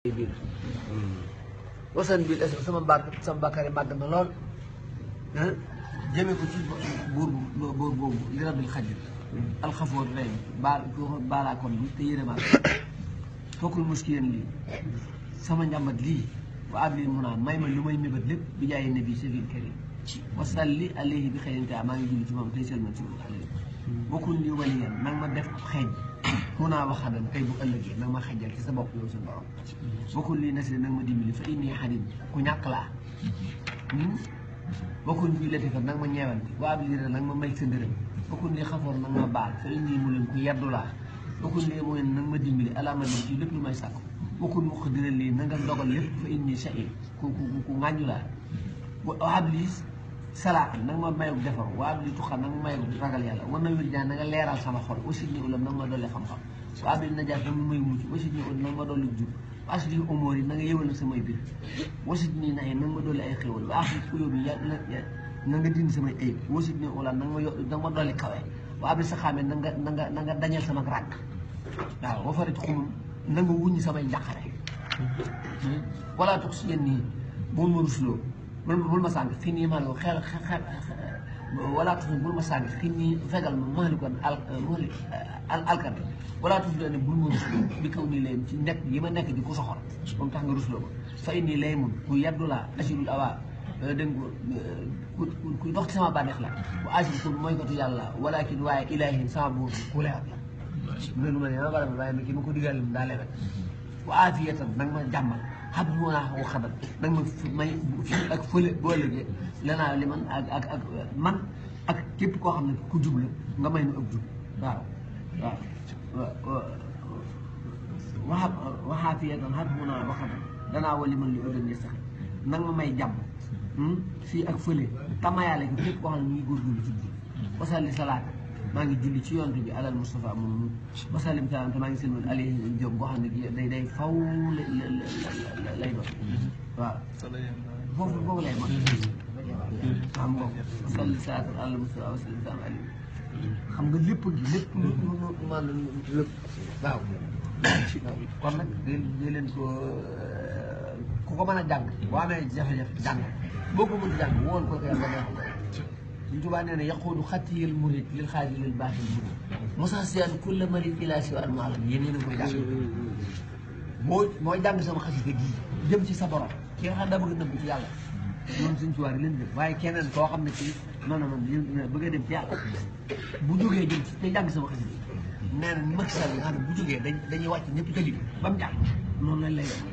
biir wasan bi sama bàkkaar yi màgg na lool jëme ko ci buur boobu li rabbil xajir alxafoor rey baalaakoon bi te yére maag fokkul muskiyen lii sama njàmbat lii wa ab lii mun naa may ma lu may mébat lépp bi jaaye nabi safil karim wasalli alayhi bi xëyinta maa ngi julli ci moom tey selman si bokkul li waliyan nag ma def xeeñ mun naa waxadan tey bu ëllëgee nag ma xejjal ci sa bopp yow suñu borom bokkul lii nasri nag ma dimbali fa inni xadim ku ñàkk laa bokkul lii latifa nag ma ñeewante waa ab lii nag ma may sa ndërëm bokkul lii xafoor nag ma baal fa inni mu leen ku yeddu laa bokkul lii mooy nag ma dimbali alaama lim ci lépp lu may sàkku bokkul mu xëddina lii na nga dogal lépp fa inni shahid ku ŋàññu laa waa ab lii salaat nag ma mayug defar waa ab li tuxal nag ma mayug ragal yàlla war na wér jaan na nga leeral sama xol aussi ni ulam nag ma dolli xam-xam waa ab li najaat nag ma may mucc aussi ni ulam nag ma dolli jub was li umóor yi na nga yëwal samay bir wasit nii naxe nag ma dolli ay xéwal waa af li ku yóbbu na nga dindi samay ayib wasit ni ulam nag ma dolli kawe waa ab li sa xaamee na nga dañal sama ràgg waaw ba farit xumum na nga wuññi samay njàqare wala tux si yéen nii bul ma rusloo bul ma sànq xii nii maanaam xel wala tuuti bul ma sànq xii nii fegal ma maali kon alkande wala tuuti ne bul ma rusloo bi kaw nii lay ci nekk yi ma nekk di ku soxor moom tax nga rusloo ma fay nii lay mun ku yaddu laa asirul awa dégg nga ku dox ci sama bànneex la bu asir ku mooy kotu yàlla walakin waaye ilaahin sama buur ku leer la mu ne lu ma ne ma bara waaye nag ki ma ko digal daa lewet wa aafiyatan nag ma jàmmal xam nga moo naa ko xamal nag ma may fii ak fële boo ëllëgee lanaa li man ak man ak képp koo xam ne ku jub la nga may nu ak jub waaw waxaafiyatan xam nga naa ko xamal danaa wali man li ëllëg ne sax nag ma may jàmm fii ak fële tamayaale ko képp koo xam ne mu ngi góorgóorlu ci jub wasalli salaat maa ngi julli ci yonent bi alal Mustafa moom wasalim salaam te maa ngi seen alayhi jóg boo xam ne day faw lay doon waaw foofu lay mag xam nga wasalli salaam alal Mustafa wasalim salaam alayhi xam nga lépp gi lépp maanaam lépp waaw kon nag day leen ko ku ko mën a jàng boo amee jafe-jafe jàng boo ko mën jàng woon ko yàlla neexal Sëñ Tuubaa nee na yaquudu xattiyal murid lil xaaji lil baaxil murid mosa siyaan kulla marid ila si al maalam yéen yéen a koy jàng mooy jàng sama xasida gi jëm ci sa borom ki nga xam daa bëgg a nëbb ci yàlla moom Sëñ Tuubaa leen def waaye keneen koo xam ne ci non bëgg a dem ci yàlla bu jógee jëm ci day jàng sama xasida nee na Macky Sall nga xam ne bu jógee dañuy wàcc ñëpp tëli ba mu jàng noonu lañ lay def